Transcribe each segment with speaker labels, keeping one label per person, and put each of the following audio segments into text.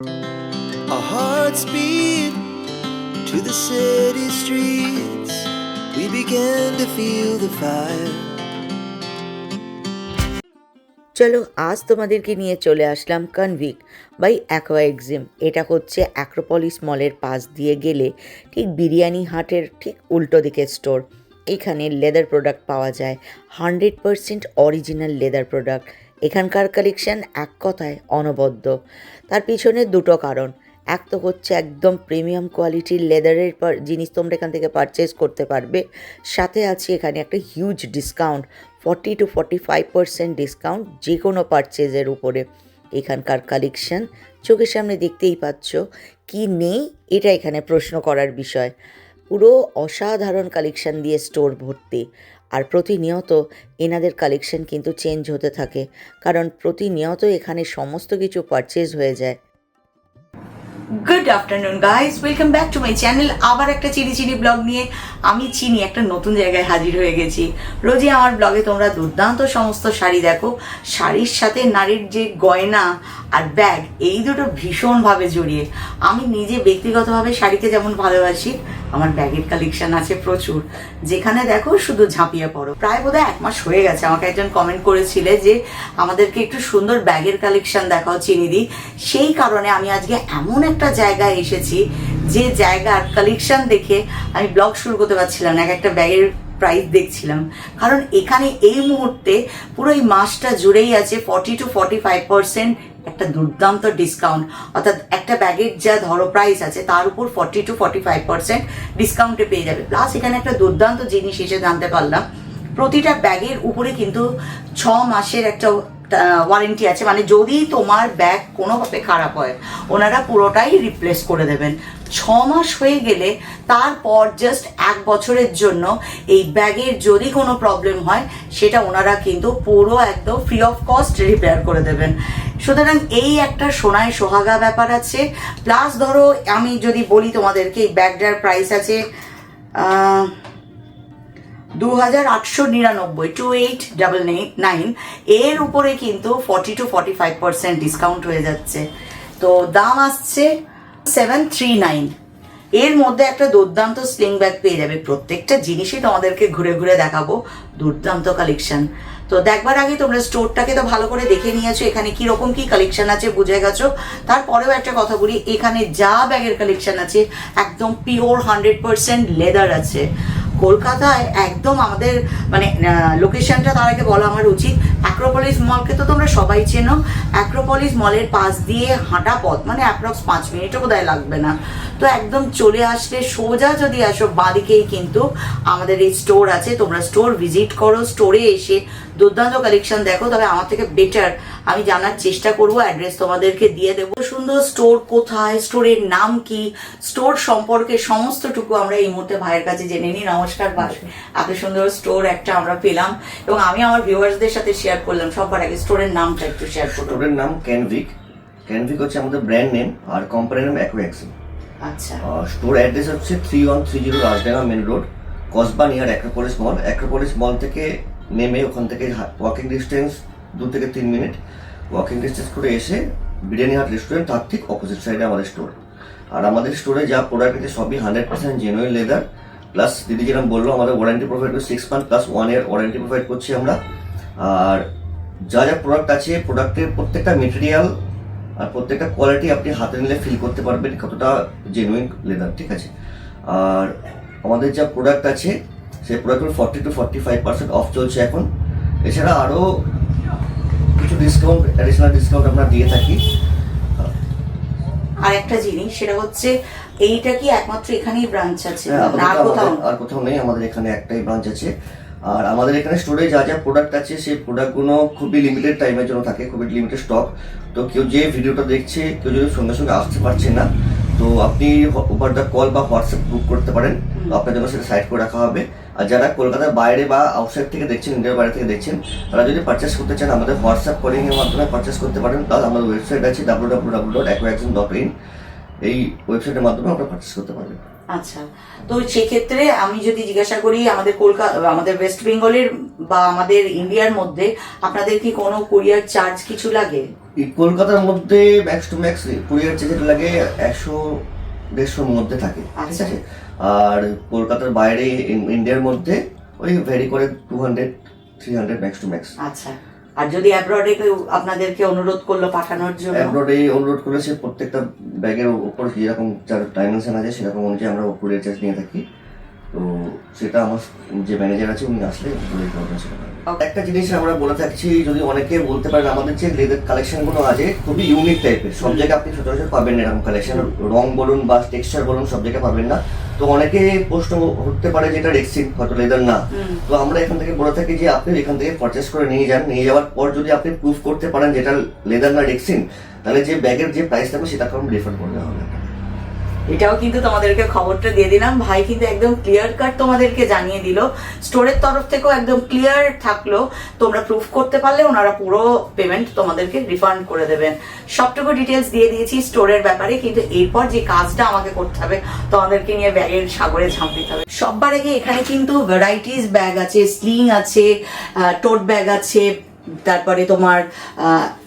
Speaker 1: Our hearts beat to the city streets. We began to feel the fire.
Speaker 2: চলো আজ তোমাদেরকে নিয়ে চলে আসলাম কনভিক বাই অ্যাকোয়া এক্সিম। এটা হচ্ছে অ্যাক্রোপলিস মলের পাশ দিয়ে গেলে ঠিক বিরিয়ানি হাটের ঠিক উল্টো দিকে স্টোর। এখানে লেদার প্রোডাক্ট পাওয়া যায়, 100% অরিজিনাল লেদার প্রোডাক্ট। এখানকার কালেকশান এক কথায় অনবদ্য। তার পিছনে দুটো কারণ, এক তো হচ্ছে একদম প্রিমিয়াম কোয়ালিটির লেদারের জিনিস তোমরা এখান থেকে পারচেস করতে পারবে, সাথে আছে এখানে একটা হিউজ ডিসকাউন্ট, 40 to 45% ডিসকাউন্ট যে কোনো পারচেজের উপরে। এখানকার কালেকশান চোখের সামনে দেখতেই পাচ্ছ, কি নেই এটা এখানে প্রশ্ন করার বিষয়। পুরো অসাধারণ কালেকশান দিয়ে স্টোর ভর্তি। আর প্রতিনিয়ত এনাদের কালেকশান কিন্তু চেঞ্জ হতে থাকে, কারণ প্রতিনিয়ত এখানে সমস্ত কিছু পারচেজ হয়ে যায়।
Speaker 3: Good afternoon guys, welcome back to my channel. আবার একটা চিনি ব্লগ নিয়ে আমি একটা নতুন জায়গায় হাজির হয়ে গেছি। রোজই আমার ব্লগে তোমরা দুর্দান্ত সমস্ত শাড়ি দেখো। শাড়ির সাথে নারীর যে গয়না আর ব্যাগ, এই দুটো ভীষণভাবে জড়িয়ে। আমি নিজে ব্যক্তিগতভাবে শাড়িকে যেমন ভালোবাসি, আমার ব্যাগের কালেকশন আছে প্রচুর, যেখানে দেখো শুধু ঝাঁপিয়ে পড়ো। প্রায় বোধহয় 1 মাস হয়ে গেছে আমাকে একজন কমেন্ট করেছিলে যে আমাদেরকে একটু সুন্দর ব্যাগের কালেকশন দেখাও চিনিদি। সেই কারণে আমি আজকে এমন একটা জায়গায় এসেছি যে জায়গার কালেকশন দেখে আমি ব্লগ শুরু করতে পারছিলাম না, একটা ব্যাগের প্রাইস দেখছিলাম। কারণ এখানে এই মুহূর্তে পুরো এই মাসটা জুড়েই আছে 40 to 45% একটা দুর্দান্ত ডিসকাউন্ট। অর্থাৎ একটা ব্যাগের যা ধরো প্রাইস আছে তার উপর 40 to 45% ডিসকাউন্টে পেয়ে যাবে। প্লাস এখানে একটা দুর্দান্ত জিনিস এসে জানতে পারলাম, প্রতিটা ব্যাগের উপরে কিন্তু 6 মাসের একটা ওয়ারেন্টি আছে। মানে যদি তোমার ব্যাগ কোনোভাবে খারাপ হয় ওনারা পুরোটাই রিপ্লেস করে দেবেন। 6 মাস হয়ে গেলে তারপর জাস্ট 1 বছরের জন্য এই ব্যাগের যদি কোনো প্রবলেম হয় সেটা ওনারা কিন্তু পুরো একদম ফ্রি অফ কস্ট রিপেয়ার করে দেবেন। সুতরাং এই একটা সোনায় সোহাগা ব্যাপার আছে। প্লাস ধরো আমি যদি বলি তোমাদেরকে, এই ব্যাগটার প্রাইস আছে 2899, 2899। এর উপরে কিন্তু 40 to 45% ডিসকাউন্ট হয়ে যাচ্ছে। তো দাম আসছে 739। এর মধ্যে একটা দুর্দান্ত স্লিং ব্যাগ পেয়ে যাবে। প্রত্যেকটা জিনিসই তোমাদেরকে ঘুরে ঘুরে দেখাবো, দুর্দান্ত কালেকশন। তো দেখবার আগে তোমরা স্টোরটাকে তো ভালো করে দেখে নিয়েছো, এখানে কিরকম কি কালেকশন আছে বুঝে গেছো। তারপরেও একটা কথা বলি, এখানে যা ব্যাগের কালেকশন আছে একদম পিওর 100% লেদার আছে। কলকাতায় একদম আমাদের মানে লোকেশনটা তার আগে বলা আমার উচিত। অ্যাক্রোপলিস মলকে তো তোমরা সবাই চেনো। অ্যাক্রোপলিস মলের পাশ দিয়ে হাঁটা পথ, মানে অ্যাপ্রক্স 5 মিনিটও বোধহয় লাগবে না। তো একদম চলে আসলে সোজা যদি আসো বাঁদিকেই কিন্তু আমাদের এই স্টোর আছে। তোমরা স্টোর ভিজিট করো, স্টোরে এসে দুর্দান্ত কালেকশন দেখো। তবে আমার থেকে বেটার আমি জানার চেষ্টা করবো, অ্যাড্রেস তোমাদেরকে দিয়ে দেবো। সুন্দর স্টোর কোথায়, স্টোরের নাম কি, স্টোর সম্পর্কে সমস্তটুকু আমরা এই মুহূর্তে ভাইয়ের কাছে জেনে নিই। নমস্কার ভাই, এত সুন্দর স্টোর একটা আমরা পেলাম এবং আমি আমার ভিউয়ার্সদের সাথে শেয়ার করলাম। সবার আগে স্টোরের নামটা একটু শেয়ার করো।
Speaker 4: স্টোরের নাম ক্যানভিক। ক্যানভিক হচ্ছে আমাদের ব্র্যান্ড নেম, আর কোম্পানির নাম অ্যাকোয়া এক্সিম।
Speaker 3: আচ্ছা,
Speaker 4: স্টোর অ্যাড্রেস হচ্ছে 3130 Rajdanga main road, Kasba near Acropolis mall. Acropolis mall থেকে নেমে ওখান থেকে ওয়াকিং ডিস্টেন্স 2 থেকে 3 মিনিট ওয়াকিং ডিস্টেন্স করে এসে বিরিয়ানি হাট রেস্টুরেন্ট, তার ঠিক অপোজিট সাইডে আমাদের স্টোর। আর আমাদের স্টোরে যা প্রোডাক্ট আছে সবই 100% জেনুইন লেদার। প্লাস দিদি যেরকম বললো, আমাদের ওয়ারেন্টি প্রোভাইড করে 6 month plus 1 year warranty provide করছি আমরা। আর যা যা প্রোডাক্ট আছে, প্রোডাক্টের প্রত্যেকটা মেটেরিয়াল আর প্রত্যেকটা কোয়ালিটি আপনি হাতে নিলে ফিল করতে পারবেন কতটা জেনুইন লেদার, ঠিক আছে। আর আমাদের যা প্রোডাক্ট আছে সেই প্রোডাক্টগুলো 40 to 45% অফ চলছে এখন। এছাড়া আরও কিছু ডিসকাউন্ট, অ্যাডিশনাল ডিসকাউন্ট আমরা দিয়ে থাকি।
Speaker 3: আর একটা জিনিস সেটা হচ্ছে, এইটা কি একমাত্র এখানেই ব্রাঞ্চ আছে?
Speaker 4: আর কোথাও নেই, আমাদের এখানে একটাই ব্রাঞ্চ আছে। আর আমাদের এখানে স্টোরে যা যা প্রোডাক্ট আছে সেই প্রোডাক্টগুলো খুবই লিমিটেড টাইমের জন্য থাকে, খুবই লিমিটেড স্টক। তো কেউ যে ভিডিওটা দেখছে, কেউ যদি সঙ্গে সঙ্গে আসতে পারছে না, তো আপনি ওভার দ্য কল বা হোয়াটসঅ্যাপ বুক করতে পারেন, আপনার জন্য সেটা সাইড করে রাখা হবে। আর যারা কলকাতার বাইরে বা আউটসাইড থেকে দেখছেন, ইন্ডিয়ার বাইরে থেকে দেখছেন, তারা যদি পারচেস করতে চান আমাদের হোয়াটসঅ্যাপ কলিং এর মাধ্যমে পারচেস করতে পারেন। প্লাস আমাদের ওয়েবসাইট আছে www.aquaexim.in। এই ওয়েবসাইটের মাধ্যমে আপনারা পারচেস করতে পারবেন।
Speaker 3: আচ্ছা, তো সেক্ষেত্রে আমি যদি জিজ্ঞাসা করি আমাদের আমাদের ওয়েস্ট বেঙ্গলের বা আমাদের ইন্ডিয়ার মধ্যে আপনাদের কি কোনো কুরিয়ার চার্জ কিছু লাগে?
Speaker 4: এই কলকাতার মধ্যে max to max courier charge লাগে 100-150 মধ্যে থাকে, ঠিক আছে। আর কলকাতার বাইরে ইন্ডিয়ার মধ্যে ওই ভ্যারি করে 200-300 ম্যাক্স টু ম্যাক্স।
Speaker 3: আচ্ছা, আর যদি অ্যাব্রডে কেউ আপনাদেরকে অনুরোধ করলো পাঠানোর জন্য?
Speaker 4: অ্যাব্রডে অনুরোধ করেছে প্রত্যেকটা ব্যাগের উপর যেরকম যার ডাইমেনশন আছে সেরকম অনুযায়ী আমরা কুরিয়ার চার্জ নিয়ে থাকি। তো সেটা আমার যে ম্যানেজার আছে উনি আসলে বলে দিতে সেটা। একটা জিনিস আমরা বলে থাকছি, যদি অনেকে বলতে পারেন আমাদের যে লেদার কালেকশন গুলো আছে খুবই ইউনিক টাইপের, সব জায়গায় আপনি সচরাচর পাবেন না এরকম কালেকশন, রং বলুন বা টেক্সচার বলুন সব জায়গায় পাবেন না। তো অনেকে প্রশ্ন হতে পারে যেটা রেক্সিন হয়তো লেদার না, তো আমরা এখান থেকে বলে থাকি যে আপনি এখান থেকে পারচেস করে নিয়ে যান, নিয়ে যাওয়ার পর যদি আপনি প্রুফ করতে পারেন যেটা লেদার না রেক্সিন, তাহলে যে ব্যাগের যে প্রাইস থাকবে সেটা কম রিফান্ড করতে হবে।
Speaker 3: এটাও কিন্তু তোমাদেরকে খবরটা দিয়ে দিলাম, ভাই কিন্তু একদম ক্লিয়ার কাট তোমাদেরকে জানিয়ে দিল, স্টোরের তরফ থেকেও একদম ক্লিয়ার থাকলো, তোমরা প্রুফ করতে পারলে ওনারা পুরো পেমেন্ট তোমাদেরকে রিফান্ড করে দেবেন। সবটুকু ডিটেলস দিয়ে দিয়েছি স্টোরের ব্যাপারে, কিন্তু এরপর যে কাজটা আমাকে করতে হবে তোমাদেরকে নিয়ে ব্যাগের সাগরে ঝাঁপ দিতে হবে। সববার আগে এখানে কিন্তু ভ্যারাইটিস ব্যাগ আছে, স্লিং আছে, টোট ব্যাগ আছে, তারপরে তোমার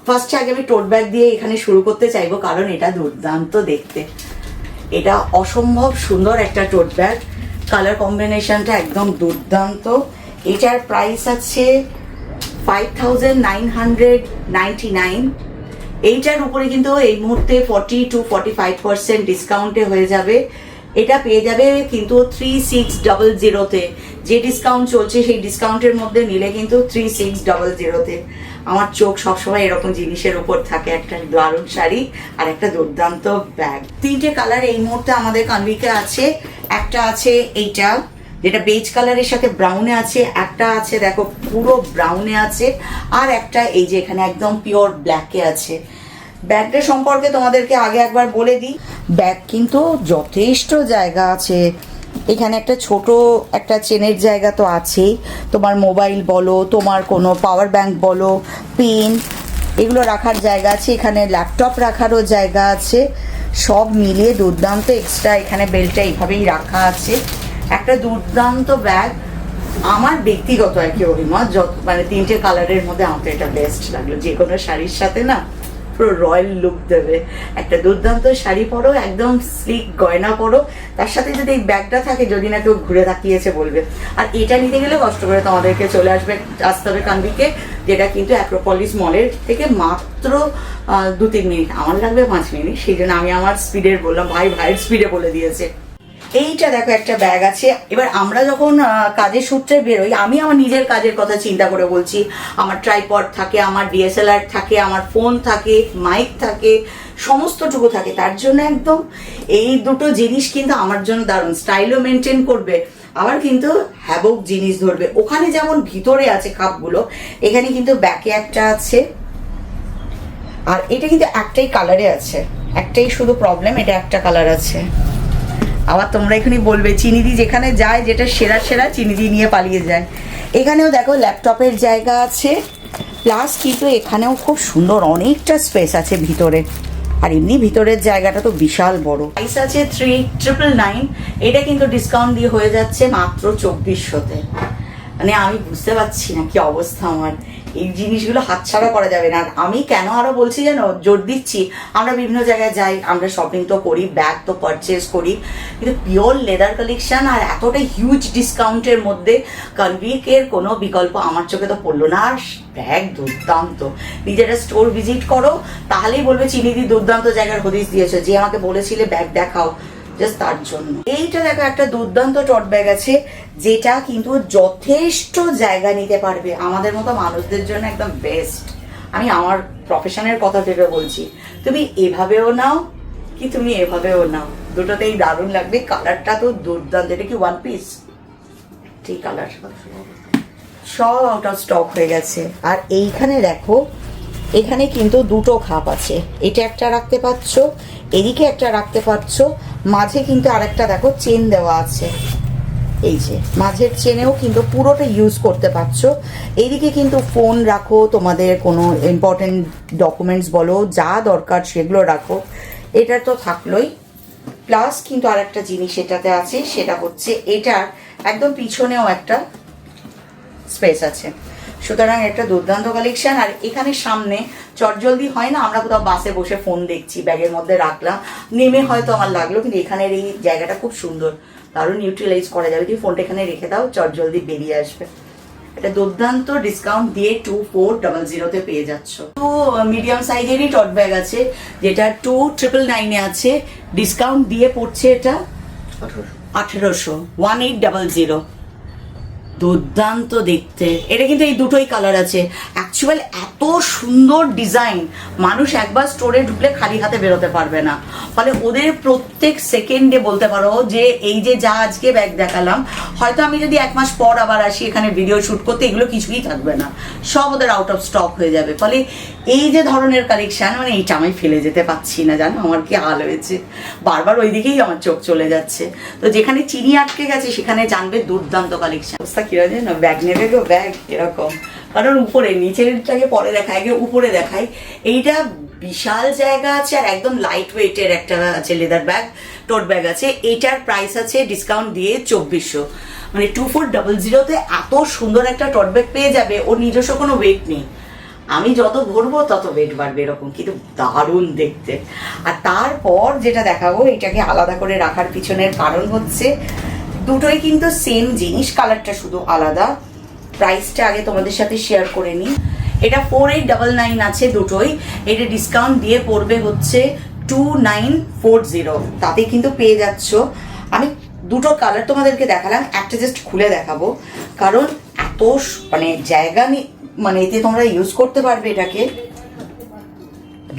Speaker 3: ফার্স্টে আগে আমি টোট ব্যাগ দিয়ে এখানে শুরু করতে চাইবো, কারণ এটা দুর্দান্ত দেখতে, এটা অসম্ভব সুন্দর একটা টোট ব্যাগ, কালার কম্বিনেশনটা একদম দুর্দান্ত। এটার প্রাইস আছে 5999। এইটার উপরে কিন্তু এই মুহূর্তে 40-45% ডিসকাউন্টে হয়ে যাবে। এটা পেয়ে যাবে কিন্তু 3600-তে, যে ডিসকাউন্ট চলছে সেই ডিসকাউন্টের মধ্যে নিলে কিন্তু 3600-তে। আমার চোখ সবসময় এরকম জিনিসের উপর থাকে, একটা দারুণ শাড়ি আর একটা দুর্দান্ত ব্যাগ। 3টে কালার এই মুহূর্তে আমাদের কানভিকে আছে। একটা আছে এইটা যেটা বেজ কালারের সাথে ব্রাউনে আছে, একটা আছে দেখো পুরো ব্রাউনে আছে, আর একটা এই যে এখানে একদম পিওর ব্ল্যাকে আছে। ব্যাগটা সম্পর্কে তোমাদেরকে আগে একবার বলে দিই, ব্যাগ কিন্তু যথেষ্ট জায়গা আছে। এখানে একটা ছোট একটা চেনের জায়গা তো আছেই, তোমার মোবাইল বলো, তোমার কোনো পাওয়ার ব্যাংক বলো, পেন, এগুলো রাখার জায়গা আছে। এখানে ল্যাপটপ রাখারও জায়গা আছে, সব মিলিয়ে দুর্দান্ত। এক্সট্রা এখানে বেল্টটা এইভাবেই রাখা আছে। একটা দুর্দান্ত ব্যাগ, আমার ব্যক্তিগত আর কি অভিমত, মানে 3টে কালারের মধ্যে আমার এটা বেস্ট লাগলো। যে কোনো শাড়ির সাথে না পুরো রয়্যাল লুক দেবে। একটা দুর্দান্ত শাড়ি পরো, একদম স্লিক গয়না পরো, তার সাথে যদি এই ব্যাগটা থাকে, যদি না কেউ ঘুরে তাকিয়েছে বলবে। আর এটা নিতে গেলে কষ্ট করে তোমাদেরকে আসতে হবে কানভিকে, যেটা কিন্তু অ্যাক্রোপলিস মলের থেকে মাত্র 2-3 মিনিট, আমার লাগবে 5 মিনিট। সেই জন্য আমি আমার স্পিডের বললাম, ভাইয়ের স্পিডে বলে দিয়েছে। এইটা দেখো একটা ব্যাগ আছে। এবার আমরা যখন কাজের সূত্রে বেরোই, আমি আমার নিজের কাজের কথা চিন্তা করে বলছি, আমার ট্রাইপড থাকে, আমার ডিএসএলআর থাকে, আমার ফোন থাকে, মাইক থাকে, সমস্তটুকু থাকে। তার জন্য একদম এই দুটো জিনিস কিন্তু আমার জন্য দারুণ, স্টাইলও মেনটেন করবে, আবার কিন্তু হ্যাবক জিনিস ধরবে। ওখানে যেমন ভিতরে আছে কাপগুলো, এখানে কিন্তু ব্যাকে একটা আছে। আর এটা কিন্তু একটাই কালারে আছে, একটাই শুধু প্রবলেম, এটা একটা কালার আছে। আবার তোমরা এখানে বলবে চিনিদি যেখানে যায় যেটা সেরা চিনিদি নিয়ে পালিয়ে যায়। এখানেও দেখো ল্যাপটপের জায়গা আছে, প্লাস কিন্তু এখানেও খুব সুন্দর অনেকটা স্পেস আছে ভিতরে। আর এমনি ভিতরের জায়গাটা তো বিশাল বড়। প্রাইস আছে 3999। এটা কিন্তু ডিসকাউন্ট দিয়ে হয়ে যাচ্ছে মাত্র 2400-তে। মানে আমি বুঝতে পারছি না কি অবস্থা আমার, এই জিনিসগুলো হাতছাড়া করা যাবে না। আমি কেন আরো বলছি জানো, জোর দিচ্ছি, আমরা বিভিন্ন জায়গায় যাই, আমরা শপিং তো করি, ব্যাগ তো পারচেস করি, কিন্তু পিওর লেদার কালেকশন আর এতটা হিউজ ডিসকাউন্টের মধ্যে কানভিকের কোনো বিকল্প আমার চোখে তো পড়লো না। আর ব্যাগ দুর্দান্ত, নিজেরা স্টোর ভিজিট করো, তাহলেই বলবে চিনিদি দুর্দান্ত জায়গার হদিস দিয়েছো, যে আমাকে বলেছিলে ব্যাগ দেখাও, জাস্ট তার জন্য। এইটা দেখো একটা দুর্দান্ত টট ব্যাগ আছে, যেটা কিন্তু যথেষ্ট জায়গা নিতে পারবে, আমাদের মতো মানুষদের জন্য একদম বেস্ট। আমি আমার প্রফেশনের কথা ভেবে বলছি, তুমি এভাবেও নাও কি তুমি এভাবেও নাও, দুটোতেই দারুণ লাগবে। কালারটা তো দুর্দান্ত। এটা কি 1 পিস? ঠিক কালার, সব আউট অফ স্টক হয়ে গেছে। আর এইখানে দেখো, এখানে কিন্তু দুটো খাপ আছে, এটা একটা রাখতে পারছো, এদিকে একটা রাখতে পারছো, মাঝে কিন্তু আরেকটা দেখো চেন দেওয়া আছে, এই যে মাঝের চেনেও কিন্তু পুরোটা ইউজ করতে পারছো। এইদিকে কিন্তু ফোন রাখো, তোমাদের কোনো ইম্পর্টেন্ট ডকুমেন্টস বলো, যা দরকার সেগুলো রাখো। এটা তো থাকলোই, প্লাস কিন্তু আর একটা জিনিস এটাতে আছে, সেটা হচ্ছে এটার একদম পিছনেও একটা স্পেস আছে। সুতরাং একটা দুর্দান্ত কালেকশন। আর এখানে সামনে চটজলদি হয় না, আমরা কোথাও বাসে বসে ফোন দেখছি, ব্যাগের মধ্যে রাখলাম, নেমে হয়তো আমার লাগলো, কিন্তু এখানের এই জায়গাটা খুব সুন্দর, দারুণ ইউটিলাইজ করা যাবে। তুমি ফোনটা এখানে রেখে দাও, চটজলদি বেরিয়ে আসবে। এটা দুর্দান্ত ডিসকাউন্ট দিয়ে 2400 পেয়ে যাচ্ছ। তো মিডিয়াম সাইজেরই টট ব্যাগ আছে, যেটা 2999 আছে, ডিসকাউন্ট দিয়ে পড়ছে এটা 1800, 1800। দুর্দান্ত দেখতে। এটা কিন্তু এই দুটোই কালার আছে। অ্যাকচুয়াল এত সুন্দর ডিজাইন, মানুষ একবার স্টোরে ঢুকলে খালি হাতে বেরোতে পারবে না। ফলে ওদের প্রত্যেক সেকেন্ডে বলতে পারো যে এই যে যা আজকে ব্যাগ দেখালাম, হয়তো আমি যদি 1 মাস পর আবার আসি এখানে ভিডিও শ্যুট করতে, এগুলো কিছুই থাকবে না, সব ওদের আউট অফ স্টক হয়ে যাবে। ফলে এই যে ধরনের কালেকশন, মানে এইটা আমি ফেলে যেতে পারছি না, জানো আমার কি হাল হয়েছে, বারবার ওই দিকেই আমার চোখ চলে যাচ্ছে। তো যেখানে চিনি আটকে গেছে সেখানে জানবে দুর্দান্ত কালেকশন। কিরকম না, ব্যাগ নেবে গো ব্যাগ এরকম, কারণ উপরে নিচেরটাকে পরে দেখায়, আগে উপরে দেখাই। এইটা বিশাল জায়গা আছে আর একদম লাইট ওয়েটের একটা আছে লেদার ব্যাগ, টোট ব্যাগ আছে। এইটার প্রাইস আছে ডিসকাউন্ট দিয়ে 2400, মানে 2400-তে এত সুন্দর একটা টোট ব্যাগ পেয়ে যাবে। ওর নিজস্ব কোনো ওয়েট নেই, আমি যত ভরবো তত ওয়েট বাড়বে এরকম, কিন্তু দারুণ দেখতে। আর তারপর যেটা দেখাবো, এটাকে আলাদা করে রাখার পিছনের কারণ হচ্ছে দুটোই কিন্তু সেম জিনিস, কালারটা শুধু আলাদা। প্রাইসটা আগে তোমাদের সাথে শেয়ার করে নিই। এটা 4899 আছে দুটোই, এটা ডিসকাউন্ট দিয়ে পড়বে হচ্ছে 2940, তাতে কিন্তু পেয়ে যাচ্ছ। আমি দুটো কালার তোমাদেরকে দেখালাম, একটা জাস্ট খুলে দেখাবো, কারণ এত মানে জায়গা মানে এতে তোমরা ইউজ করতে পারবে এটাকে,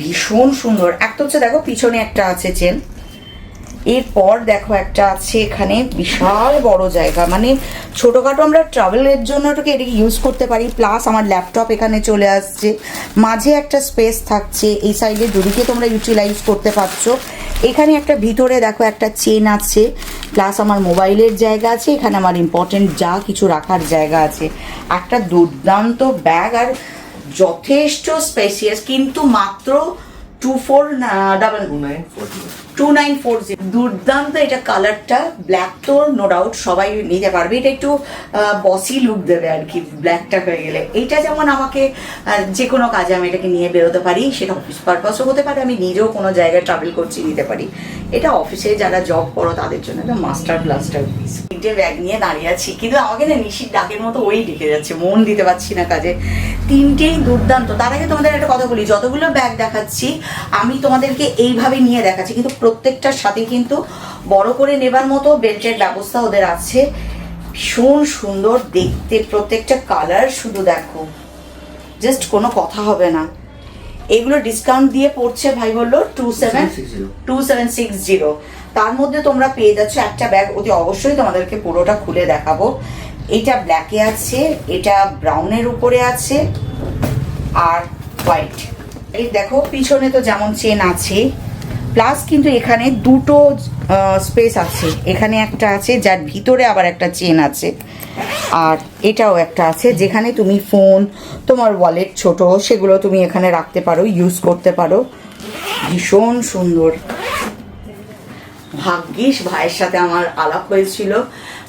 Speaker 3: ভীষণ সুন্দর। একটা হচ্ছে দেখো পিছনে একটা আছে চেন, এরপর দেখো একটা আছে এখানে বিশাল বড় জায়গা, মানে ছোটোখাটো আমরা ট্রাভেলের জন্য এটাকে ইউজ করতে পারি। প্লাস আমার ল্যাপটপ এখানে চলে আসছে, মাঝে একটা স্পেস থাকছে, এই সাইডে দুদিকে তোমরা ইউটিলাইজ করতে পারছো। এখানে একটা ভিতরে দেখো একটা চেন আছে, প্লাস আমার মোবাইলের জায়গা আছে, এখানে আমার ইম্পর্টেন্ট যা কিছু রাখার জায়গা আছে। একটা দুর্দান্ত ব্যাগ আর যথেষ্ট স্পেসিয়াস, কিন্তু মাত্র 2940। দুর্দান্ত এটা কালারটা, ব্ল্যাক তো নো ডাউট সবাই নিতে পারবে, এটা একটু বসি লুক দেবে আর কি ব্ল্যাকটা হয়ে গেলে। এইটা যেমন আমাকে যে কোনো কাজে আমি এটাকে নিয়ে বেরোতে পারি, সেটা অফিস পারপাসও হতে পারে, আমি নিজেও কোনো জায়গায় ট্রাভেল করছি নিতে পারি। এটা অফিসে যারা জব করো তাদের জন্য একটা মাস্টার ব্লাস্টার পিস। তিনটে ব্যাগ নিয়ে দাঁড়িয়ে আছি, কিন্তু আমাকে না নিশির ডাকের মতো ওই ডেকে যাচ্ছে, মন দিতে পারছি না কাজে। তিনটেই দুর্দান্ত। তার আগে তোমাদের একটা কথা বলি, যতগুলো ব্যাগ দেখাচ্ছি আমি তোমাদেরকে এইভাবে নিয়ে দেখাচ্ছি, কিন্তু প্রত্যেকটার সাথে কিন্তু বড় করে নেবার মতো বেল্টের ব্যবস্থা ওদের আছে। ভীষণ সুন্দর দেখতে, প্রত্যেকটা কালার শুধু দেখো, জাস্ট কোনো কথা হবে না। এগুলো ডিসকাউন্ট দিয়ে পড়ছে ভাই বললো 2760। তার মধ্যে তোমরা পেয়ে যাচ্ছ একটা ব্যাগ, অতি অবশ্যই তোমাদেরকে পুরোটা খুলে দেখাবো। এটা ব্ল্যাকে আছে, এটা ব্রাউনের উপরে আছে, আর হোয়াইট। এই দেখো পিছনে তো যেমন চেন আছে, প্লাস কিন্তু এখানে দুটো স্পেস আছে, এখানে একটা আছে যার ভিতরে আবার একটা চেন আছে, আর এটাও একটা আছে যেখানে তুমি ফোন, তোমার ওয়ালেট ছোট, সেগুলো তুমি এখানে রাখতে পারো, ইউজ করতে পারো। ভীষণ সুন্দর। ভাগ্যিস ভাইয়ের সাথে আমার আলাপ হয়েছিল,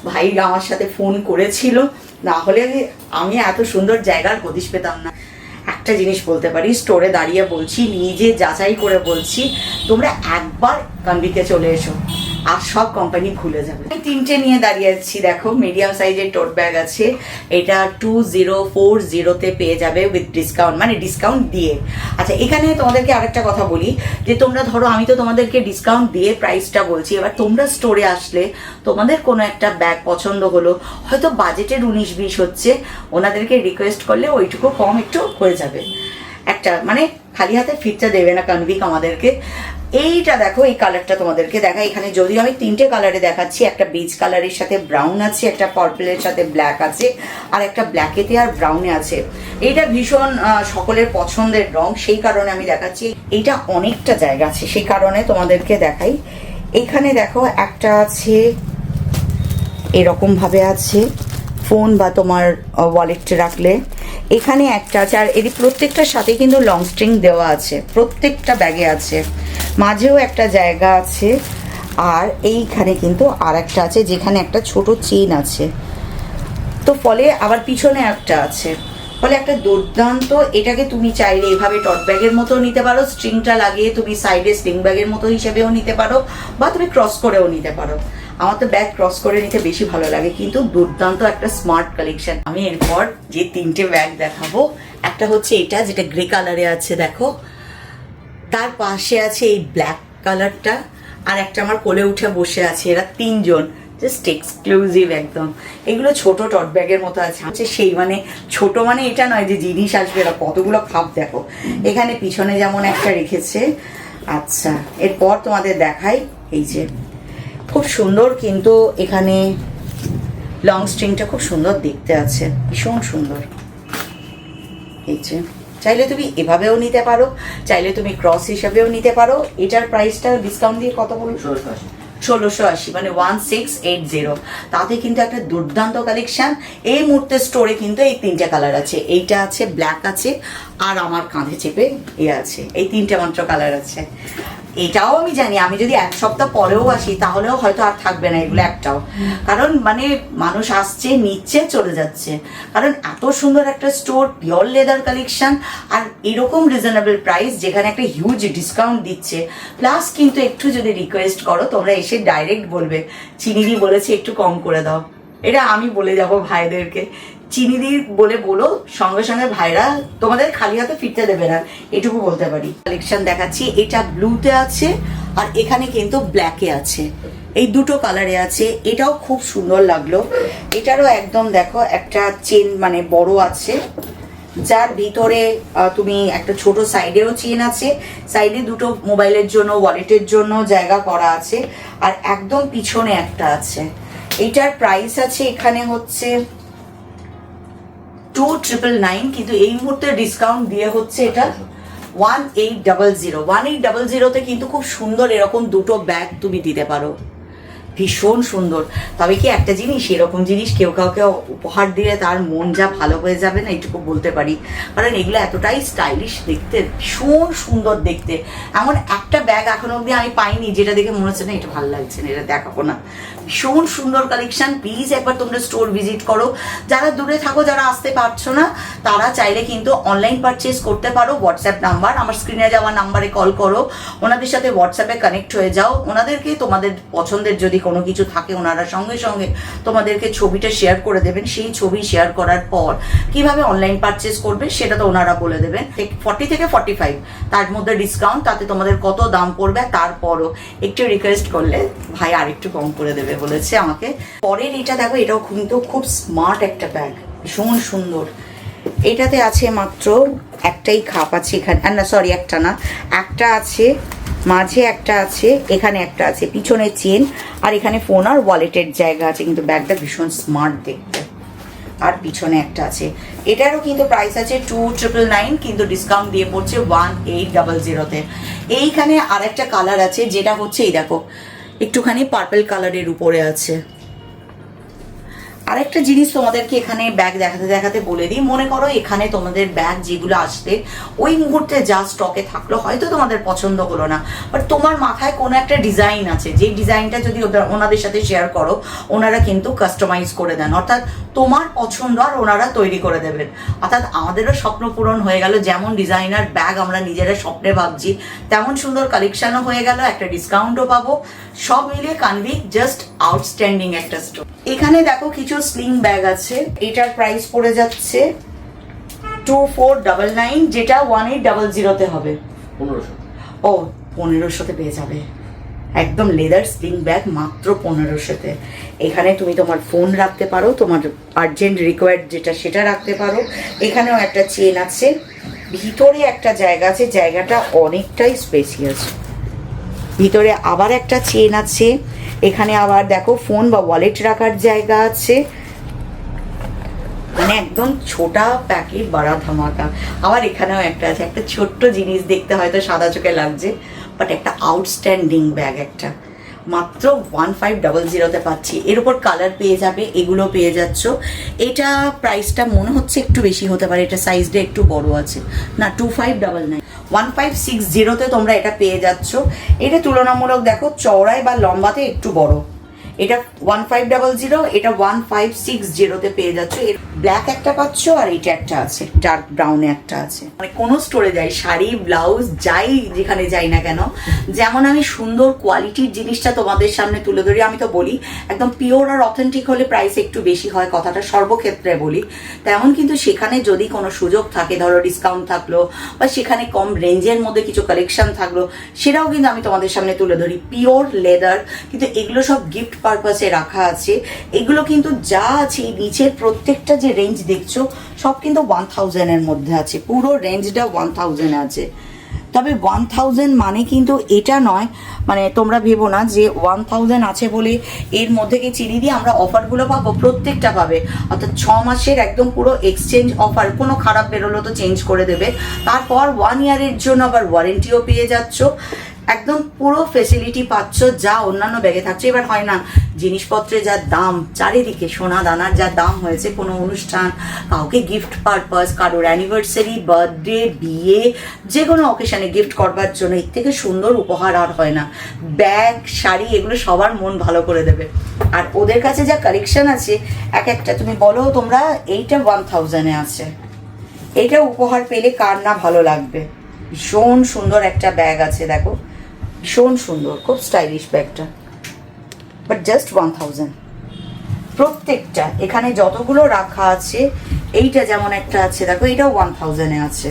Speaker 3: ভাই আমার সাথে ফোন করেছিল, না হলে আমি এত সুন্দর জায়গার হদিশ পেতাম না। একটা জিনিস বলতে পারি, স্টোরে দাঁড়িয়ে বলছি, নিজে যাচাই করে বলছি, তোমরা একবার কানভিকে চলে এসো আর সব কোম্পানি খুলে যাবে। আমি তিনটে নিয়ে দাঁড়িয়ে আছি, দেখো মিডিয়াম সাইজের টোট ব্যাগ আছে, এটা 2040-তে পেয়ে যাবে উইথ ডিসকাউন্ট, মানে ডিসকাউন্ট দিয়ে। আচ্ছা এখানে তোমাদেরকে আরেকটা কথা বলি, যে তোমরা ধরো আমি তো তোমাদেরকে ডিসকাউন্ট দিয়ে প্রাইসটা বলছি, এবার তোমরা স্টোরে আসলে তোমাদের কোনো একটা ব্যাগ পছন্দ হলো, হয়তো বাজেটের 19-20 হচ্ছে, ওনাদেরকে রিকোয়েস্ট করলে ওইটুকু কম একটু হয়ে যাবে। একটা মানে খালি হাতে ফিরতে দেবে না কানভিক আমাদেরকে। এইটা দেখো, এই কালারটা তোমাদেরকে দেখাই, এখানে যদিও আমি তিনটে কালারে দেখাচ্ছি, একটা বেজ কালারের সাথে ব্রাউন আছে, একটা পার্পলের সাথে ব্ল্যাক আছে, আর একটা ব্ল্যাকেতে আর ব্রাউনে আছে। এইটা ভীষণ সকলের পছন্দের রং, সেই কারণে আমি দেখাচ্ছি। এইটা অনেকটা জায়গা আছে, সেই কারণে তোমাদেরকে দেখাই। এখানে দেখো একটা আছে এরকম ভাবে আছে, ফোন বা তোমার ওয়ালেট রাখলে। এখানে একটা আছে, আর এর প্রত্যেকটার সাথে কিন্তু লং স্ট্রিং দেওয়া আছে, প্রত্যেকটা ব্যাগে আছে, মাঝেও একটা জায়গা আছে। আর এইখানে কিন্তু আর একটা আছে যেখানে একটা ছোট চেন আছে, তো ফলে আবার পিছনে একটা আছে, ফলে একটা দুর্দান্ত। এটাকে তুমি চাইলে এভাবে টট ব্যাগের মতো নিতে পারো, স্ট্রিংটা লাগিয়ে তুমি সাইডে স্লিং ব্যাগের মতো হিসেবেও নিতে পারো, বা তুমি ক্রস করেও নিতে পারো। আমার তো ব্যাগ ক্রস করে নিতে বেশি ভালো লাগে, কিন্তু দুর্দান্ত একটা স্মার্ট কালেকশন। আমি এরপর যে 3টে ব্যাগ দেখাবো, একটা হচ্ছে এটা যেটা গ্রে কালারে আছে দেখো, তার পাশে আছে এই ব্ল্যাক কালারটা, আর একটা আমার কোলে উঠে বসে আছে। এরা 3জন জাস্ট এক্সক্লুসিভ একদম। এগুলো ছোট টট ব্যাগের মতো আছে, হচ্ছে সেই মানে ছোট মানে এটা নয় যে জিনিস আসবে, এরা কতগুলো খাপ দেখো। এখানে পিছনে যেমন একটা রেখেছে। আচ্ছা, এরপর তোমাদের দেখাই এই যে খুব সুন্দর, কিন্তু এখানে লং স্ট্রিংটা খুব সুন্দর দেখতে আছে, ভীষণ সুন্দর। এই যে চাইলে তুমি এভাবেও নিতে পারো, চাইলে তুমি ক্রস হিসাবেও নিতে পারো। এটার প্রাইসটা ডিসকাউন্ট দিয়ে কত বলুন? 1680, মানে 1680। তাতে কিন্তু একটা দুর্দান্ত কালেকশন। এই মুহূর্তে স্টোরে কিন্তু এই 3টে কালার আছে, এইটা আছে, ব্ল্যাক আছে, আর আমার কাঁধে চেপে আছে। এই 3টে মাত্র কালার আছে। এটাও আমি জানি আমি যদি 1 সপ্তাহ পরেও আসি তাহলেও হয়তো আর থাকবে না এগুলো একটাও, কারণ মানে মানুষ আসছে নিচ্ছে চলে যাচ্ছে, কারণ এত সুন্দর একটা স্টোর, পিওর লেদার কালেকশন, আর এরকম রিজনেবল প্রাইস যেখানে একটা হিউজ ডিসকাউন্ট দিচ্ছে। প্লাস কিন্তু একটু যদি রিকোয়েস্ট করো তোমরা এসে ডাইরেক্ট বলবে চিনিদি বলেছে একটু কম করে দাও, এটা আমি বলে যাব ভাইদেরকে। চিনিদি বলে বলো, সঙ্গে সঙ্গে ভাইরা তোমাদের খালি হাতে ফিরতে দেবে না, এটুকু বলতে পারি। কালেকশন দেখাচ্ছি, এটা ব্লুতে আছে আর এখানে কিন্তু ব্ল্যাকে আছে, এই দুটো কালারে আছে। এটাও খুব সুন্দর লাগলো। এটারও একদম দেখো একটা চেন মানে বড় আছে, যার ভিতরে তুমি একটা ছোট সাইডেও চেন আছে, সাইডে দুটো মোবাইলের জন্য ওয়ালেটের জন্য জায়গা করা আছে, আর একদম পিছনে একটা আছে। এটার প্রাইস আছে এখানে হচ্ছে 2999, কিন্তু এই মুহূর্তে ডিসকাউন্ট দিয়ে হচ্ছে এটা 1800। 1800তে কিন্তু খুব সুন্দর এরকম দুটো ব্যাগ তুমি দিতে পারো, ভীষণ সুন্দর। তবে কি একটা জিনিস, এরকম জিনিস কেউ কাউকে উপহার দিলে তার মন যা ভালো হয়ে যাবে না, এইটুকু বলতে পারি, কারণ এগুলো এতটাই স্টাইলিশ দেখতে, ভীষণ সুন্দর দেখতে। এমন একটা ব্যাগ এখনো অবধি আমি পাইনি যেটা দেখে মনে হচ্ছে না এটা ভালো লাগছে না, এটা দেখাবো না। ভীষণ সুন্দর কালেকশন, প্লিজ একবার তোমরা স্টোর ভিজিট করো। যারা দূরে থাকো, যারা আসতে পারছো না, তারা চাইলে কিন্তু অনলাইন পারচেস করতে পারো। হোয়াটসঅ্যাপ নাম্বার আমার স্ক্রিনে যাওয়া নাম্বারে কল করো, ওনাদের সাথে হোয়াটসঅ্যাপে কানেক্ট হয়ে যাও। ওনাদেরকে তোমাদের পছন্দের যদি কোনো কিছু থাকে, ওনারা সঙ্গে সঙ্গে তোমাদেরকে ছবিটা শেয়ার করে দেবেন। সেই ছবি শেয়ার করার পর কিভাবে অনলাইন পারচেস করবে সেটা তো ওনারা বলে দেবেন। 40 থেকে 45 তার মধ্যে ডিসকাউন্ট, তাতে তোমাদের কত দাম পড়বে। তারপরও একটু রিকোয়েস্ট করলে ভাই আরেকটু কম করে দেবে বলেছে আমাকে। পরের এটা দেখো, এটাও কিন্তু খুব স্মার্ট একটা ব্যাগ, ভীষণ সুন্দর। এটাতে আছে মাত্র একটাই খাপ আছে এখানে, না সরি একটা না, একটা আছে, মাঝে একটা আছে, এখানে একটা আছে, পিছনে চেন, আর এখানে ফোন আর ওয়ালেটের জায়গা আছে। কিন্তু ব্যাগটা ভীষণ স্মার্ট দেখতে, আর পিছনে একটা আছে। এটারও কিন্তু প্রাইস আছে 2999, কিন্তু ডিসকাউন্ট দিয়ে পড়ছে 1800-তে। এইখানে আরেকটা কালার আছে যেটা হচ্ছে এই দেখো একটুখানি পার্পল কালারের উপরে আছে। আরেকটা জিনিস তোমাদেরকে এখানে ব্যাগ দেখাতে দেখাতে বলে দিই, মনে করো এখানে তোমাদের ব্যাগ যেগুলো আসতে ওই মুহূর্তে যা স্টকে থাকলো, হয়তো তোমাদের পছন্দ হলো না, বাট তোমার মাথায় কোনো একটা ডিজাইন আছে, যে ডিজাইনটা যদি ওনাদের সাথে শেয়ার করো, ওনারা কিন্তু কাস্টমাইজ করে দেন, অর্থাৎ তোমার পছন্দ আর ওনারা তৈরি করে দেবেন। অর্থাৎ আমাদেরও স্বপ্ন পূরণ হয়ে গেল, যেমন ডিজাইনার ব্যাগ আমরা নিজেরা স্বপ্নে ভাবছি, তেমন সুন্দর কালেকশনও হয়ে গেল, একটা ডিসকাউন্টও পাবো। সব মিলিয়ে কানভিক জাস্ট আউটস্ট্যান্ডিং একটা স্টোর। এখানে দেখো কিছু স্লিং ব্যাগ আছে, এটার প্রাইস পড়ে যাচ্ছে 2499, যেটা 1800-তে হবে।
Speaker 4: 1500।
Speaker 3: ও 1500-তে পেয়ে যাবে একদম লেদার স্লিং ব্যাগ মাত্র 1500-তে। এখানে তুমি তোমার ফোন রাখতে পারো, তোমার আর্জেন্ট রিকোয়ার্ড যেটা সেটা রাখতে পারো। এখানেও একটা চেন আছে, ভিতরে একটা জায়গা আছে, জায়গাটা অনেকটাই স্পেসিয়াস। ভিতরে আবার একটা চেন আছে, এখানে আবার দেখো ফোন বা ওয়ালেট রাখার জায়গা আছে, মানে একদম ছোটা প্যাকেট বাড়া ধামাকা। আবার এখানেও একটা আছে, একটা ছোট্ট জিনিস দেখতে হয়তো সাদা চোখে লাগছে, বাট একটা আউটস্ট্যান্ডিং ব্যাগ, একটা মাত্র 1500-তে পাচ্ছি। এর উপর কালার পেয়ে যাবে, এগুলো পেয়ে যাচ্ছ। এটা প্রাইসটা মনে হচ্ছে একটু বেশি হতে পারে, এটা সাইজটা একটু বড় আছে, না 2599। 1560-তে তোমরা এটা পেয়ে যাচ্ছ। এটা তুলনামূলক দেখো চওড়ায় বা লম্বাতে একটু বড়। এটা 1500, এটা 1560-তে পেয়ে যাচ্ছ। এর ব্ল্যাক একটা পাচ্ছ আর এইটা একটা আছে, ডার্ক ব্রাউনে একটা আছে। মানে কোনো স্টোরে যাই, শাড়ি ব্লাউজ যাই যেখানে যাই না কেন, যেমন আমি সুন্দর কোয়ালিটির জিনিসটা তোমাদের সামনে তুলে ধরি, আমি তো বলি একদম পিওর আর অথেন্টিক হলে প্রাইস একটু বেশি হয়, কথাটা সর্বক্ষেত্রে বলি। তেমন কিন্তু সেখানে যদি কোনো সুযোগ থাকে, ধরো ডিসকাউন্ট থাকলো বা সেখানে কম রেঞ্জের মধ্যে কিছু কালেকশন থাকলো, সেটাও কিন্তু আমি তোমাদের সামনে তুলে ধরি। পিওর লেদার, কিন্তু এগুলো সব গিফট পারপাসে রাখা আছে। এগুলো কিন্তু যা আছে এই নিচের প্রত্যেকটা যে রেঞ্জ দেখছো সব কিন্তু 1000-এর মধ্যে আছে, পুরো রেঞ্জটা 1000 আছে। তবে 1000 মানে কিন্তু এটা নয়, মানে তোমরা ভেবো না যে 1000 আছে বলে এর মধ্যে কি চিনি দিয়ে আমরা অফারগুলো পাবো, প্রত্যেকটা পাবে। অর্থাৎ 6 মাসের একদম পুরো এক্সচেঞ্জ অফার, কোনো খারাপ বেরোলো তো চেঞ্জ করে দেবে। তারপর 1 ইয়ারের জন্য আবার ওয়ারেন্টিও পেয়ে যাচ্ছ, একদম পুরো ফেসিলিটি পাচ্ছ যা অন্যান্য ব্যাগে থাকছে। এবার হয় না, জিনিসপত্রের যা দাম চারিদিকে, সোনা দানার যা দাম হয়েছে, কোনো অনুষ্ঠান, কাউকে গিফট পারপাস, কারোর অ্যানিভার্সারি, বার্থডে, বিয়ে, যে কোনো অকেশনে গিফট করবার জন্য এর থেকে সুন্দর উপহার আর হয় না। ব্যাগ, শাড়ি, এগুলো সবার মন ভালো করে দেবে। আর ওদের কাছে যা কালেকশন আছে এক একটা, তুমি বলো তোমরা এইটা 1000-এ আছে, এইটা উপহার পেলে কার না ভালো লাগবে। ভীষণ সুন্দর একটা ব্যাগ আছে দেখো, ভীষণ সুন্দর, খুব স্টাইলিশ ব্যাগটা, বাট জাস্ট 1000 প্রত্যেকটা। এখানে যতগুলো রাখা আছে, এইটা যেমন একটা আছে দেখো, এটাও 1000-এ আছে,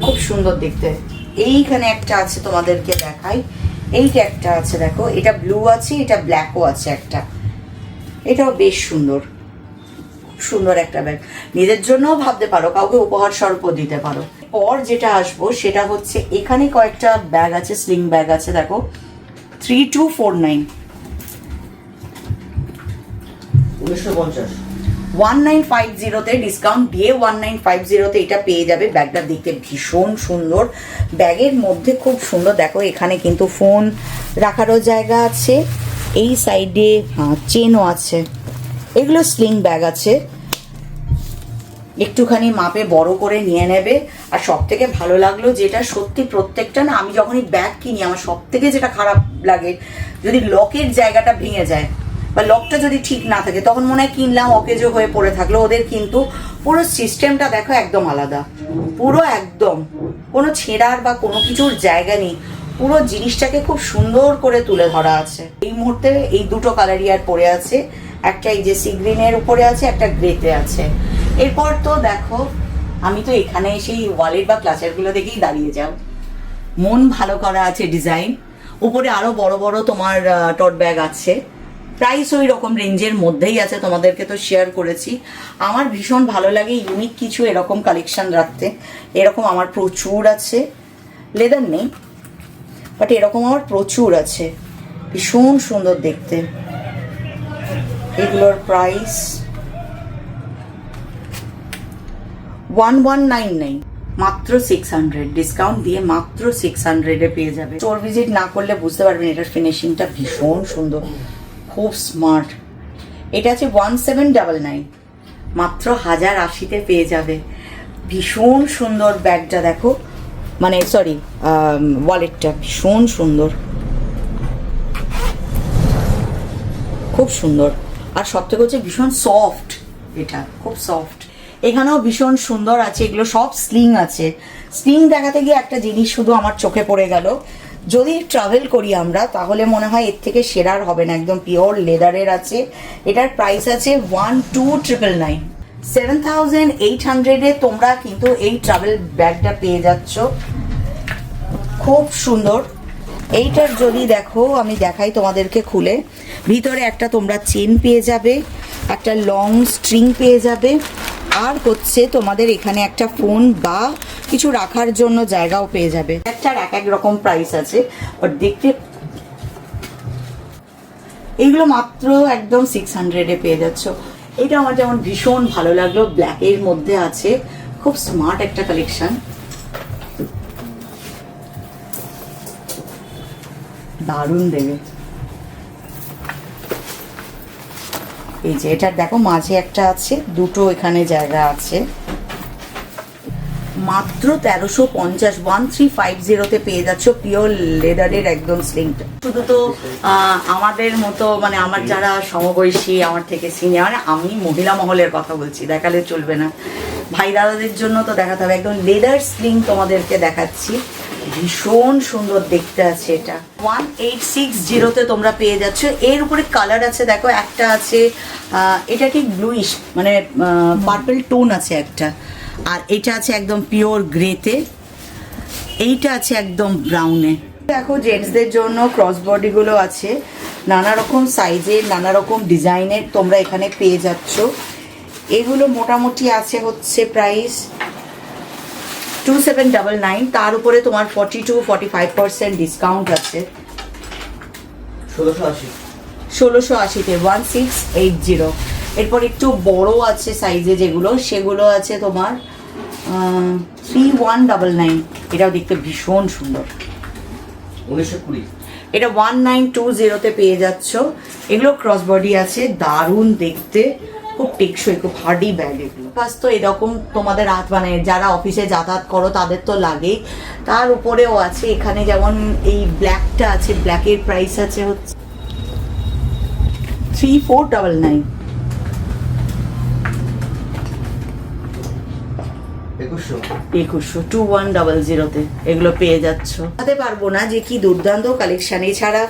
Speaker 3: খুব সুন্দর দেখতে। এইখানে একটা আছে, তোমাদেরকে দেখাই, এইটা একটা আছে দেখো, এটা ব্লু আছে, এটা ব্ল্যাকও আছে একটা, এটাও বেশ সুন্দর, সুন্দর একটা ব্যাগ। নিজের জন্যও ভাবতে পারো, কাউকে উপহার স্বরূপ দিতে পারো। পর যেটা আসবো সেটা হচ্ছে, এখানে কয়েকটা ব্যাগ আছে, স্লিং ব্যাগ আছে দেখো, 3249, 1950-তে ডিসকাউন্ট দিয়ে 1950-তে এটা পেয়ে যাবে। ব্যাগটা দেখতে ভীষণ সুন্দর, ব্যাগের মধ্যে খুব সুন্দর দেখো, এখানে কিন্তু ফোন রাখারও জায়গা আছে, এই সাইডে চেনও আছে। এগুলো স্লিং ব্যাগ আছে, একটুখানি মাপে বড় করে নিয়ে নেবে। আর সব থেকে ভালো লাগলো যেটা, সত্যি প্রত্যেকটা না, আমি যখনই ব্যাগ কিনি আমার সব থেকে যেটা খারাপ লাগে, যদি লকের জায়গাটা ভেঙে যায় বা লকটা যদি ঠিক না থাকে, তখন মনে হয় কিনলাম অকেজো হয়ে পড়ে থাকলো। ওদের কিন্তু পুরো সিস্টেমটা দেখো একদম আলাদা, পুরো একদম কোনো ছেঁড়ার বা কোনো কিছুর জায়গা নেই, পুরো জিনিসটাকে খুব সুন্দর করে তুলে ধরা আছে। এই মুহূর্তে এই দুটো কালারই আর পরে আছে, একটা এই যে সি গ্রিনের উপরে আছে, একটা গ্রেতে আছে। এরপর তো দেখো, আমি তো এখানে সেই ওয়ালেট বা ক্লাচারগুলো দেখেই দাঁড়িয়ে যাও, মন ভালো করা আছে ডিজাইন। উপরে আরো বড় বড় তোমার টট ব্যাগ আছে, প্রাইস ওই রকম রেঞ্জের মধ্যেই আছে, তোমাদেরকে তো শেয়ার করেছি। আমার ভীষণ ভালো লাগে ইউনিক কিছু এরকম কালেকশন রাখতে, এরকম আমার প্রচুর আছে। লেদার নেই, বাট এরকম আমার প্রচুর আছে, ভীষণ সুন্দর দেখতে। এগুলোর প্রাইস 1199, মাত্র 600, ডিসকাউন্ট দিয়ে মাত্র 600-এ পেয়ে যাবে। স্টোর ভিজিট না করলে বুঝতে পারবেন এটার ফিনিশিংটা ভীষণ সুন্দর, খুব স্মার্ট। এটা আছে 1799, মাত্র 1080-তে পেয়ে যাবে। ভীষণ সুন্দর ব্যাগটা দেখো, মানে সরি ওয়ালেটটা ভীষণ সুন্দর, খুব সুন্দর। আর সব থেকে হচ্ছে ভীষণ সফট, এটা খুব সফট। এখানেও ভীষণ সুন্দর আছে, এগুলো সব স্লিং আছে। স্লিং দেখাতে গিয়ে একটা জিনিস শুধু আমার চোখে পড়ে গেল, যদি ট্রাভেল করি আমরা তাহলে মনে হয় এর থেকে সেরার হবে না, একদম পিওর লেদারের আছে। এটার প্রাইস আছে 12999, 7800-এ তোমরা কিন্তু এই ট্রাভেল ব্যাগটা পেয়ে যাচ্ছ, খুব সুন্দর। এইটার যদি দেখো, আমি দেখাই তোমাদেরকে খুলে, ভিতরে একটা তোমরা চেন পেয়ে যাবে, একটা লং স্ট্রিং পেয়ে যাবে, আর হচ্ছে তোমাদের এখানে একটা ফোন বা কিছু রাখার জন্য জায়গাও পেয়ে যাবে। একটার এক এক রকম প্রাইস আছে, বাট দেখতে এইগুলো মাত্র একদম 600-এ পেয়ে যাচ্ছ। এটা আমার যেমন ভীষণ ভালো লাগলো, ব্ল্যাকের মধ্যে আছে, খুব স্মার্ট একটা কালেকশন, দারুণ দেবে। এই যে এটার দেখো মাঝে একটা আছে, দুটো এখানে জায়গা আছে, মাত্র 1350 1350-তে পেয়ে যাচ্ছ পিওর লেদারের একদম স্লিংটা। শুধু তো আমাদের মতো মানে আমার যারা সমবয়সী, আমার থেকে সিনিয়র, মানে আমি মহিলা মহলের কথা বলছি, দেখালে চলবে না, ভাই দাদাদের জন্য তো দেখাতে হবে। একদম লেদার স্লিং তোমাদেরকে দেখাচ্ছি, ভীষণ সুন্দর দেখতে আছে। এটা 1860-তে তোমরা পেয়ে যাচ্ছ। এর উপরে কালার আছে দেখো, একটা আছে এটা ঠিক ব্লুইশ মানে পার্পল টোন আছে একটা, আর এটা আছে একদম পিওর গ্রেতে, এইটা আছে একদম ব্রাউনে। দেখো জেন্টসদের জন্য ক্রস বডিগুলো আছে নানা রকম সাইজের, নানা রকম ডিজাইনের তোমরা এখানে পেয়ে যাচ্ছ। এগুলো মোটামুটি আছে হচ্ছে প্রাইস 2799, তার উপরে তোমার 42-45% ডিসকাউন্ট আছে। 1680-তে 1680। এরপর একটু বড় আছে সাইজে যেগুলো, সেগুলো আছে তোমার 3199। এটাও দেখতে ভীষণ সুন্দর।
Speaker 4: 1920।
Speaker 3: এটা 1920-তে পেয়ে যাচ্ছ। এগুলো ক্রস বডি আছে, দারুণ দেখতে, খুব টেকসই, খুব হার্ডি ব্যাগ এগুলো। ফার্স্ট তো এরকম তোমাদের হাত মানে যারা অফিসে যাতায়াত করো তাদের তো লাগেই, তার উপরেও আছে এখানে যেমন এই ব্ল্যাকটা আছে, ব্ল্যাকের প্রাইস আছে হচ্ছে 3499। 2100-2100-তে এগুলো পেয়ে যাচ্ছ। বলতে পারবো না যে কি দুর্দান্ত কালেকশন। এছাড়া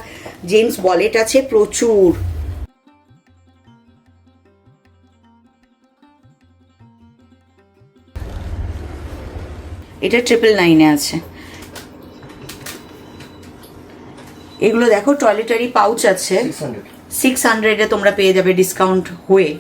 Speaker 3: জেন্টস ওয়ালেট আছে প্রচুর। এটা 999-এ আছে। এগুলো দেখো টয়লেটারি পাউচ আছে 600-এ তোমরা পেয়ে যাবে ডিসকাউন্ট হয়ে।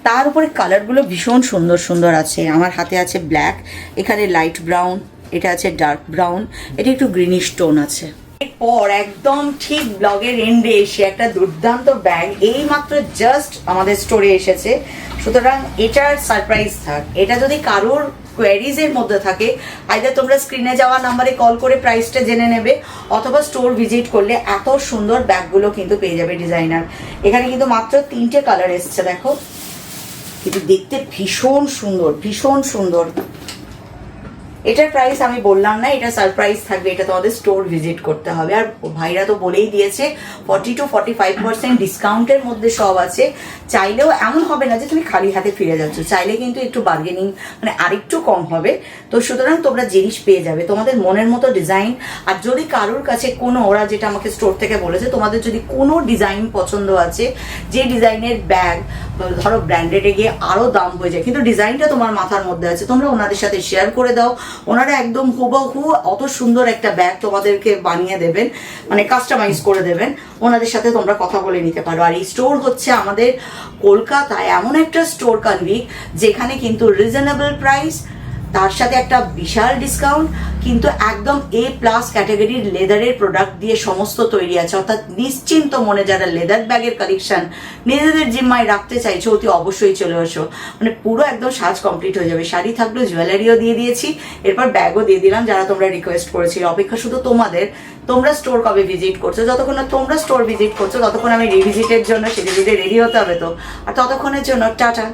Speaker 3: তার উপরে কালারগুলো ভীষণ সুন্দর সুন্দর আছে। আমার হাতে আছে ব্ল্যাক, এখানে লাইট ব্রাউন, এটা আছে ডার্ক ব্রাউন, এটা একটু গ্রিনিশ টোন আছে। এরপর একদম ঠিক ব্লগের এন্ডে এসে একটা দুর্দান্ত ব্যাগ এই মাত্র জাস্ট আমাদের স্টোরে এসেছে, সুতরাং এটার সারপ্রাইজ থাক। এটা যদি কারোর কোয়ারিজের মধ্যে থাকে, আইদার তোমরা স্ক্রিনে যাওয়া নাম্বারে কল করে প্রাইসটা জেনে নেবে, অথবা স্টোর ভিজিট করলে এত সুন্দর ব্যাগগুলো কিন্তু পেয়ে যাবে ডিজাইনার। এখানে কিন্তু মাত্র 3টে কালার এসছে দেখো, কিন্তু দেখতে ভীষণ সুন্দর, ভীষণ সুন্দর। এটার প্রাইস আমি বললাম না, এটা সারপ্রাইজ থাকবে, এটা তোমাদের স্টোর ভিজিট করতে হবে। আর ভাইরা তো বলেই দিয়েছে 40-45% ডিসকাউন্টের মধ্যে সব আছে। চাইলেও এমন হবে না যে তুমি খালি হাতে ফিরে যাচ্ছ, চাইলে কিন্তু একটু বার্গেনিং মানে আরেকটু কম হবে। তো সুতরাং তোমরা জিনিস পেয়ে যাবে তোমাদের মনের মতো ডিজাইন। আর যদি কারোর কাছে কোনো, ওরা যেটা আমাকে স্টোর থেকে বলেছে, তোমাদের যদি কোনো ডিজাইন পছন্দ আছে, যে ডিজাইনের ব্যাগ ধরো ব্র্যান্ডেডে গিয়ে আরও দাম হয়ে যায়, কিন্তু ডিজাইনটা তোমার মাথার মধ্যে আছে, তোমরা ওনাদের সাথে শেয়ার করে দাও, ওনারা একদম হুবহু অত সুন্দর একটা ব্যাগ তোমাদেরকে বানিয়ে দেবেন, মানে কাস্টমাইজ করে দেবেন। ওনাদের সাথে তোমরা কথা বলে নিতে পারো। আর এই স্টোর হচ্ছে আমাদের কলকাতায় এমন একটা স্টোর কনভিক যেখানে কিন্তু রিজনেবল প্রাইস, তার সাথে একটা বিশাল ডিসকাউন্ট, কিন্তু একদম A+ ক্যাটাগরির লেদারের প্রোডাক্ট দিয়ে সমস্ত তৈরি আছে। অর্থাৎ নিশ্চিন্ত মনে যারা লেদার ব্যাগের কালেকশন নিজেদের জিম্মায় রাখতে চাইছো, অতি অবশ্যই চলে আসো। মানে পুরো একদম সাজ কমপ্লিট হয়ে যাবে। শাড়ি থাকলো, জুয়েলারিও দিয়ে দিয়েছি, এরপর ব্যাগও দিয়ে দিলাম যারা তোমরা রিকোয়েস্ট করেছিলে। অপেক্ষা শুধু তোমাদের, তোমরা স্টোর কবে ভিজিট করছো। যতক্ষণ না তোমরা স্টোর ভিজিট করছো ততক্ষণ আমি রিভিজিটের জন্য সেটা রেডি হতে হবে তো। আর ততক্ষণের জন্য টাটা।